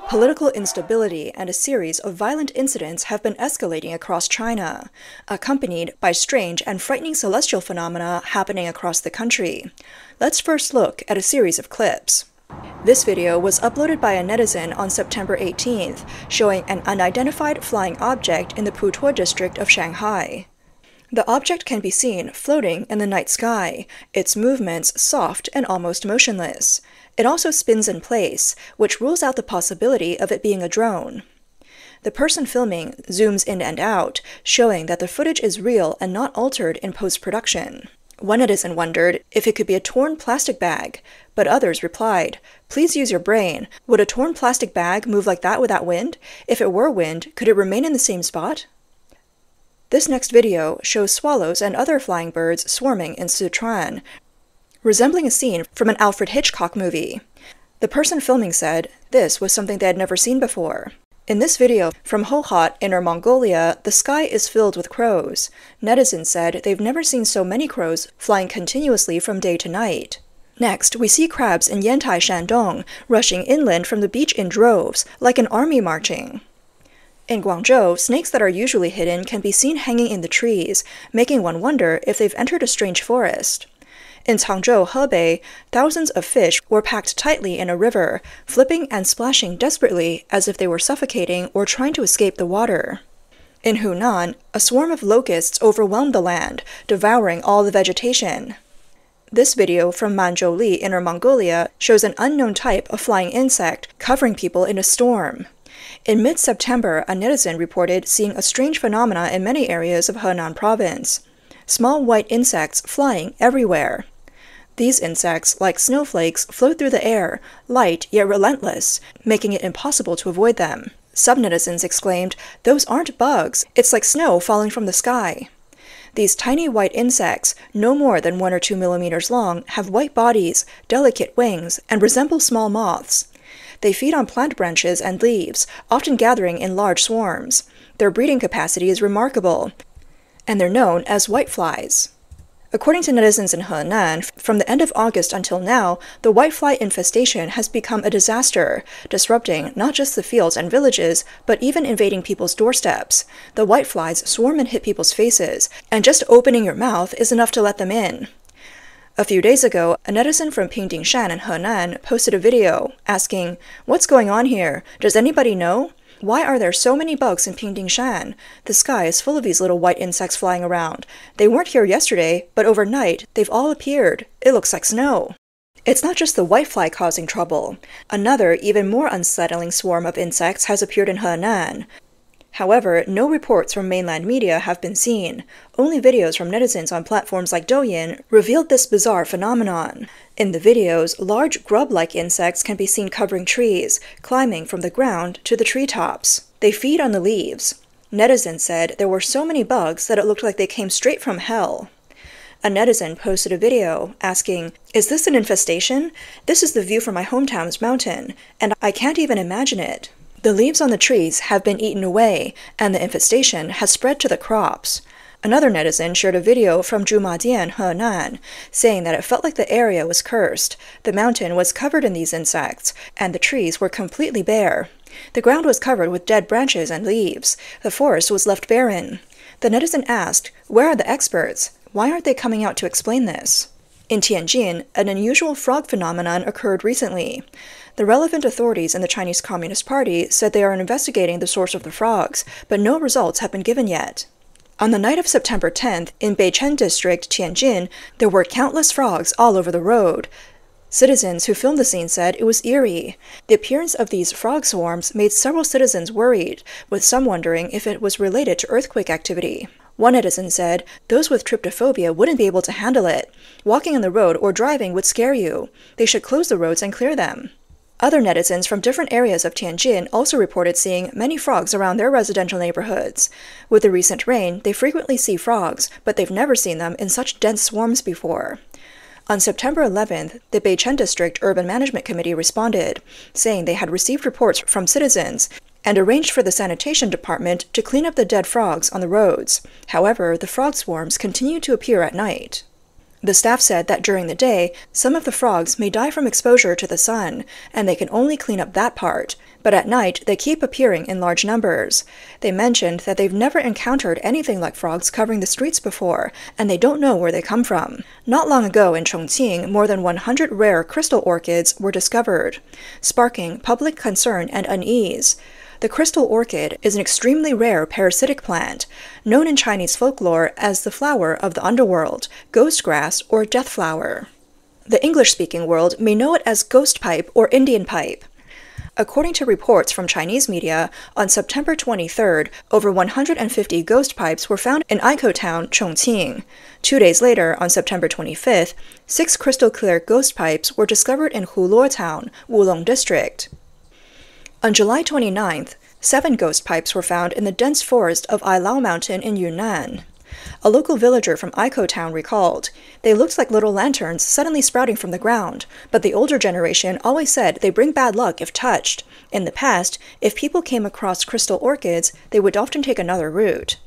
Political instability and a series of violent incidents have been escalating across China, accompanied by strange and frightening celestial phenomena happening across the country. Let's first look at a series of clips. This video was uploaded by a netizen on September 18th, showing an unidentified flying object in the Putuo district of Shanghai. The object can be seen floating in the night sky, its movements soft and almost motionless. It also spins in place, which rules out the possibility of it being a drone. The person filming zooms in and out, showing that the footage is real and not altered in post-production. One netizen wondered if it could be a torn plastic bag, but others replied, "Please use your brain. Would a torn plastic bag move like that without wind? If it were wind, could it remain in the same spot?" This next video shows swallows and other flying birds swarming in Sichuan, resembling a scene from an Alfred Hitchcock movie. The person filming said this was something they had never seen before. In this video from Hohhot, Inner Mongolia, the sky is filled with crows. Netizens said they've never seen so many crows flying continuously from day to night. Next, we see crabs in Yantai, Shandong, rushing inland from the beach in droves, like an army marching. In Guangzhou, snakes that are usually hidden can be seen hanging in the trees, making one wonder if they've entered a strange forest. In Changzhou, Hebei, thousands of fish were packed tightly in a river, flipping and splashing desperately as if they were suffocating or trying to escape the water. In Hunan, a swarm of locusts overwhelmed the land, devouring all the vegetation. This video from Manzhouli, Inner Mongolia, shows an unknown type of flying insect covering people in a storm. In mid-September, a netizen reported seeing a strange phenomena in many areas of Henan province. Small white insects flying everywhere. These insects, like snowflakes, float through the air, light yet relentless, making it impossible to avoid them. Some netizens exclaimed, "Those aren't bugs, it's like snow falling from the sky." These tiny white insects, no more than 1 or 2 millimeters long, have white bodies, delicate wings, and resemble small moths. They feed on plant branches and leaves, often gathering in large swarms. Their breeding capacity is remarkable, and they're known as whiteflies. According to netizens in Henan, from the end of August until now, the whitefly infestation has become a disaster, disrupting not just the fields and villages, but even invading people's doorsteps. The whiteflies swarm and hit people's faces, and just opening your mouth is enough to let them in. A few days ago, a netizen from Pingdingshan in Henan posted a video asking, "What's going on here? Does anybody know? Why are there so many bugs in Pingdingshan? The sky is full of these little white insects flying around. They weren't here yesterday, but overnight, they've all appeared. It looks like snow." It's not just the whitefly causing trouble. Another, even more unsettling swarm of insects has appeared in Henan. However, no reports from mainland media have been seen. Only videos from netizens on platforms like Douyin revealed this bizarre phenomenon. In the videos, large grub-like insects can be seen covering trees, climbing from the ground to the treetops. They feed on the leaves. Netizens said there were so many bugs that it looked like they came straight from hell. A netizen posted a video asking, "Is this an infestation? This is the view from my hometown's mountain, and I can't even imagine it. The leaves on the trees have been eaten away, and the infestation has spread to the crops." Another netizen shared a video from Zhumadian, Henan, saying that it felt like the area was cursed. The mountain was covered in these insects, and the trees were completely bare. The ground was covered with dead branches and leaves. The forest was left barren. The netizen asked, "Where are the experts? Why aren't they coming out to explain this?" In Tianjin, an unusual frog phenomenon occurred recently. The relevant authorities in the Chinese Communist Party said they are investigating the source of the frogs, but no results have been given yet. On the night of September 10th, in Beichen district, Tianjin, there were countless frogs all over the road. Citizens who filmed the scene said it was eerie. The appearance of these frog swarms made several citizens worried, with some wondering if it was related to earthquake activity. One netizen said, "Those with tryptophobia wouldn't be able to handle it. Walking on the road or driving would scare you. They should close the roads and clear them." Other netizens from different areas of Tianjin also reported seeing many frogs around their residential neighborhoods. With the recent rain, they frequently see frogs, but they've never seen them in such dense swarms before. On September 11th, the Beichen District Urban Management Committee responded, saying they had received reports from citizens and arranged for the sanitation department to clean up the dead frogs on the roads. However, the frog swarms continue to appear at night. The staff said that during the day, some of the frogs may die from exposure to the sun, and they can only clean up that part, but at night they keep appearing in large numbers. They mentioned that they've never encountered anything like frogs covering the streets before, and they don't know where they come from. Not long ago in Chongqing, more than 100 rare crystal orchids were discovered, sparking public concern and unease. The crystal orchid is an extremely rare parasitic plant, known in Chinese folklore as the flower of the underworld, ghost grass, or death flower. The English-speaking world may know it as ghost pipe or Indian pipe. According to reports from Chinese media, on September 23rd, over 150 ghost pipes were found in Aikou Town, Chongqing. 2 days later, on September 25th, 6 crystal-clear ghost pipes were discovered in Huluo Town, Wulong District. On July 29th, 7 ghost pipes were found in the dense forest of Ailao Mountain in Yunnan. A local villager from Aikou Town recalled, "They looked like little lanterns suddenly sprouting from the ground, but the older generation always said they bring bad luck if touched. In the past, if people came across crystal orchids, they would often take another route."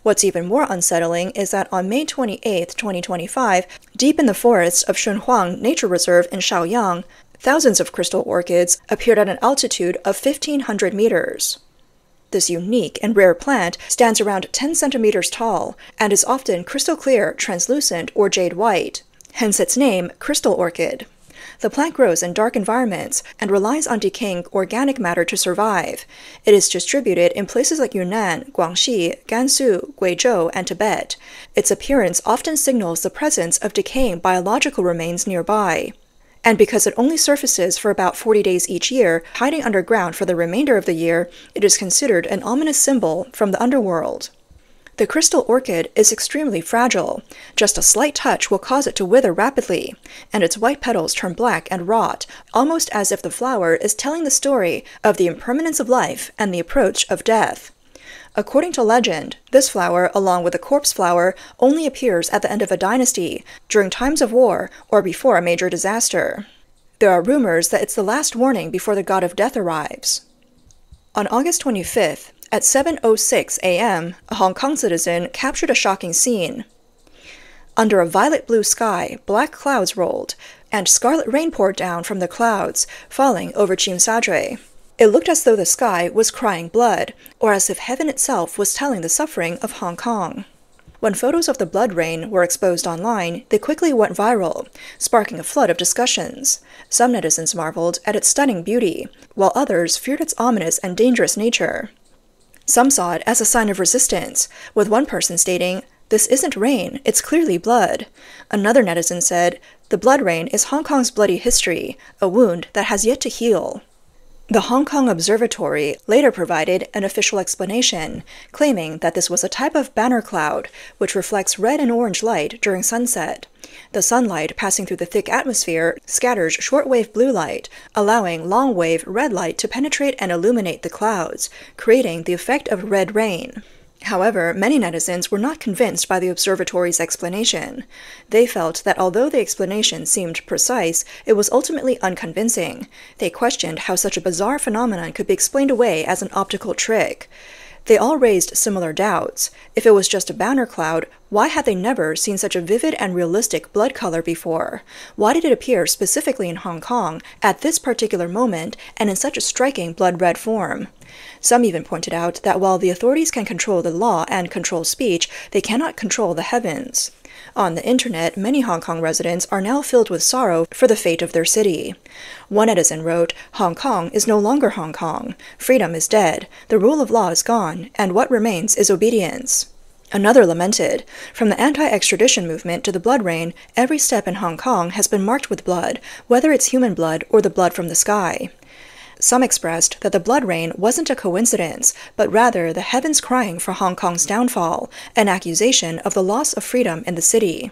What's even more unsettling is that on May 28, 2025, deep in the forests of Shunhuang Nature Reserve in Shaoyang, thousands of crystal orchids appeared at an altitude of 1,500 meters. This unique and rare plant stands around 10 centimeters tall and is often crystal clear, translucent, or jade white, hence its name, crystal orchid. The plant grows in dark environments and relies on decaying organic matter to survive. It is distributed in places like Yunnan, Guangxi, Gansu, Guizhou, and Tibet. Its appearance often signals the presence of decaying biological remains nearby. And because it only surfaces for about 40 days each year, hiding underground for the remainder of the year, it is considered an ominous symbol from the underworld. The crystal orchid is extremely fragile. Just a slight touch will cause it to wither rapidly, and its white petals turn black and rot, almost as if the flower is telling the story of the impermanence of life and the approach of death. According to legend, this flower, along with the corpse flower, only appears at the end of a dynasty, during times of war, or before a major disaster. There are rumors that it's the last warning before the god of death arrives. On August 25th, at 7:06 a.m., a Hong Kong citizen captured a shocking scene. Under a violet-blue sky, black clouds rolled, and scarlet rain poured down from the clouds, falling over Tsim Sha Tsui. It looked as though the sky was crying blood, or as if heaven itself was telling the suffering of Hong Kong. When photos of the blood rain were exposed online, they quickly went viral, sparking a flood of discussions. Some netizens marveled at its stunning beauty, while others feared its ominous and dangerous nature. Some saw it as a sign of resistance, with one person stating, "This isn't rain, it's clearly blood." Another netizen said, "The blood rain is Hong Kong's bloody history, a wound that has yet to heal." The Hong Kong Observatory later provided an official explanation, claiming that this was a type of banner cloud, which reflects red and orange light during sunset. The sunlight passing through the thick atmosphere scatters short-wave blue light, allowing long-wave red light to penetrate and illuminate the clouds, creating the effect of red rain. However, many netizens were not convinced by the observatory's explanation. They felt that although the explanation seemed precise, it was ultimately unconvincing. They questioned how such a bizarre phenomenon could be explained away as an optical trick. They all raised similar doubts. If it was just a banner cloud, why had they never seen such a vivid and realistic blood color before? Why did it appear specifically in Hong Kong, at this particular moment, and in such a striking blood-red form? Some even pointed out that while the authorities can control the law and control speech, they cannot control the heavens. On the internet, many Hong Kong residents are now filled with sorrow for the fate of their city. One netizen wrote, "Hong Kong is no longer Hong Kong. Freedom is dead. The rule of law is gone, and what remains is obedience." Another lamented, "From the anti-extradition movement to the blood rain, every step in Hong Kong has been marked with blood, whether it's human blood or the blood from the sky." Some expressed that the blood rain wasn't a coincidence, but rather the heavens crying for Hong Kong's downfall, an accusation of the loss of freedom in the city.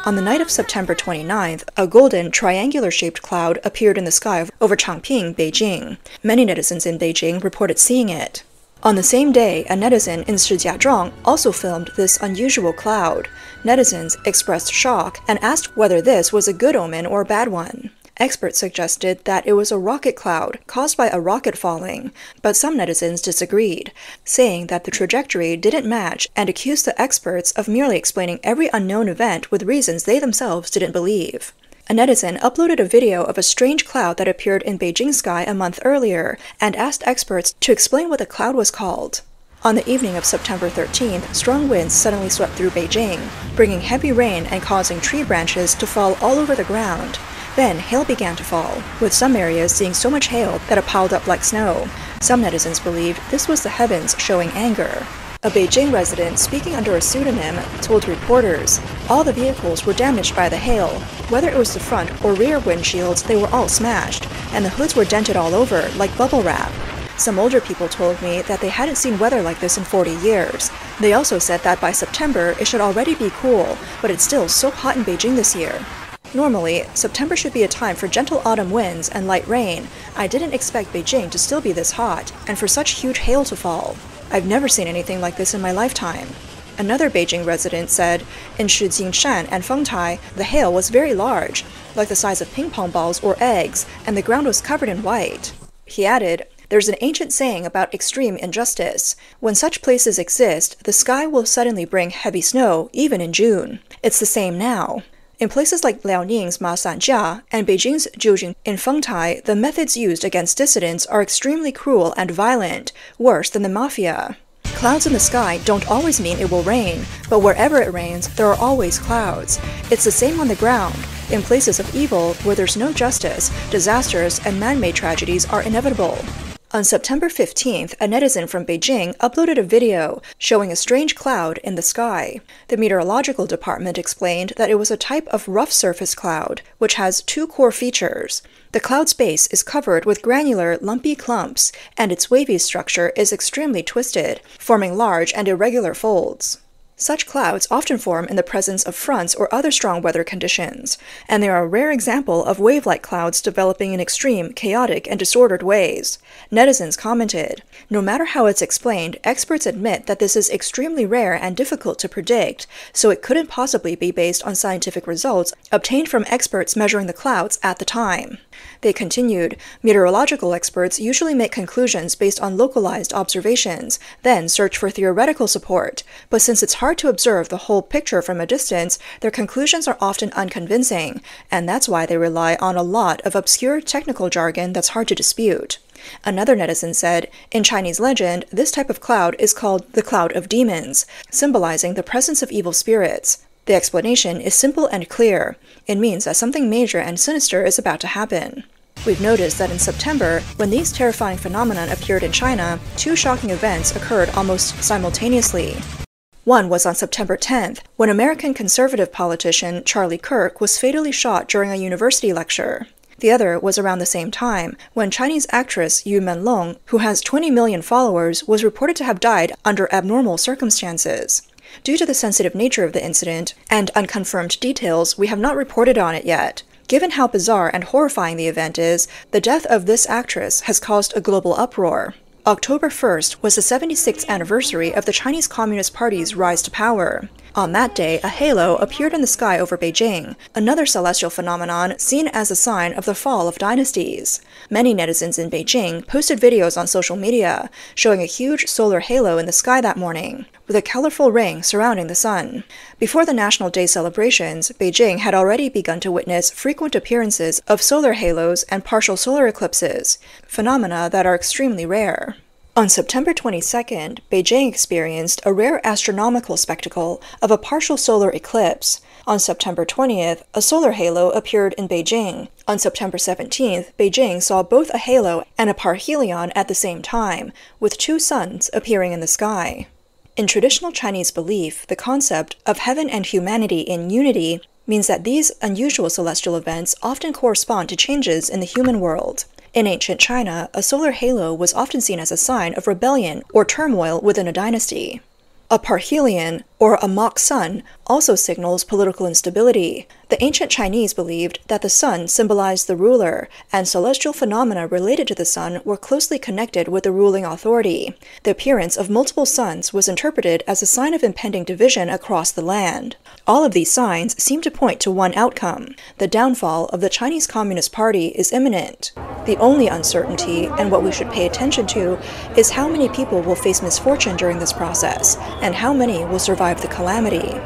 On the night of September 29th, a golden, triangular-shaped cloud appeared in the sky over Changping, Beijing. Many netizens in Beijing reported seeing it. On the same day, a netizen in Shijiazhuang also filmed this unusual cloud. Netizens expressed shock and asked whether this was a good omen or a bad one. Experts suggested that it was a rocket cloud caused by a rocket falling, but some netizens disagreed, saying that the trajectory didn't match and accused the experts of merely explaining every unknown event with reasons they themselves didn't believe. A netizen uploaded a video of a strange cloud that appeared in Beijing sky a month earlier and asked experts to explain what the cloud was called. On the evening of September 13th, strong winds suddenly swept through Beijing, bringing heavy rain and causing tree branches to fall all over the ground. Then, hail began to fall, with some areas seeing so much hail that it piled up like snow. Some netizens believed this was the heavens showing anger. A Beijing resident speaking under a pseudonym told reporters, all the vehicles were damaged by the hail. Whether it was the front or rear windshields, they were all smashed, and the hoods were dented all over, like bubble wrap. Some older people told me that they hadn't seen weather like this in 40 years. They also said that by September, it should already be cool, but it's still so hot in Beijing this year. Normally, September should be a time for gentle autumn winds and light rain. I didn't expect Beijing to still be this hot, and for such huge hail to fall. I've never seen anything like this in my lifetime. Another Beijing resident said, in Shijingshan and Fengtai, the hail was very large, like the size of ping pong balls or eggs, and the ground was covered in white. He added, there's an ancient saying about extreme injustice. When such places exist, the sky will suddenly bring heavy snow, even in June. It's the same now. In places like Liaoning's Masanjia and Beijing's Jiujing in Fengtai, the methods used against dissidents are extremely cruel and violent, worse than the mafia. Clouds in the sky don't always mean it will rain, but wherever it rains, there are always clouds. It's the same on the ground. In places of evil, where there's no justice, disasters and man-made tragedies are inevitable. On September 15th, a netizen from Beijing uploaded a video showing a strange cloud in the sky. The meteorological department explained that it was a type of rough surface cloud, which has two core features. The cloud's base is covered with granular, lumpy clumps, and its wavy structure is extremely twisted, forming large and irregular folds. Such clouds often form in the presence of fronts or other strong weather conditions, and they are a rare example of wave-like clouds developing in extreme, chaotic, and disordered ways. Netizens commented, no matter how it's explained, experts admit that this is extremely rare and difficult to predict, so it couldn't possibly be based on scientific results obtained from experts measuring the clouds at the time. They continued, meteorological experts usually make conclusions based on localized observations, then search for theoretical support, but since it's hard to observe the whole picture from a distance, their conclusions are often unconvincing, and that's why they rely on a lot of obscure technical jargon that's hard to dispute. Another netizen said, in Chinese legend, this type of cloud is called the cloud of demons, symbolizing the presence of evil spirits. The explanation is simple and clear. It means that something major and sinister is about to happen. We've noticed that in September, when these terrifying phenomena appeared in China, two shocking events occurred almost simultaneously. One was on September 10th, when American conservative politician Charlie Kirk was fatally shot during a university lecture. The other was around the same time, when Chinese actress Yu Menlong, who has 20 million followers, was reported to have died under abnormal circumstances. Due to the sensitive nature of the incident and unconfirmed details, we have not reported on it yet. Given how bizarre and horrifying the event is, the death of this actress has caused a global uproar. October 1st was the 76th anniversary of the Chinese Communist Party's rise to power. On that day, a halo appeared in the sky over Beijing, another celestial phenomenon seen as a sign of the fall of dynasties. Many netizens in Beijing posted videos on social media showing a huge solar halo in the sky that morning, with a colorful ring surrounding the sun. Before the National Day celebrations, Beijing had already begun to witness frequent appearances of solar halos and partial solar eclipses, phenomena that are extremely rare. On September 22nd, Beijing experienced a rare astronomical spectacle of a partial solar eclipse. On September 20th, a solar halo appeared in Beijing. On September 17th, Beijing saw both a halo and a parhelion at the same time, with two suns appearing in the sky. In traditional Chinese belief, the concept of heaven and humanity in unity means that these unusual celestial events often correspond to changes in the human world. In ancient China, a solar halo was often seen as a sign of rebellion or turmoil within a dynasty. A parhelion, or a mock sun, also signals political instability. The ancient Chinese believed that the sun symbolized the ruler, and celestial phenomena related to the sun were closely connected with the ruling authority. The appearance of multiple suns was interpreted as a sign of impending division across the land. All of these signs seem to point to one outcome: the downfall of the Chinese Communist Party is imminent. The only uncertainty, and what we should pay attention to, is how many people will face misfortune during this process, and how many will survive the calamity.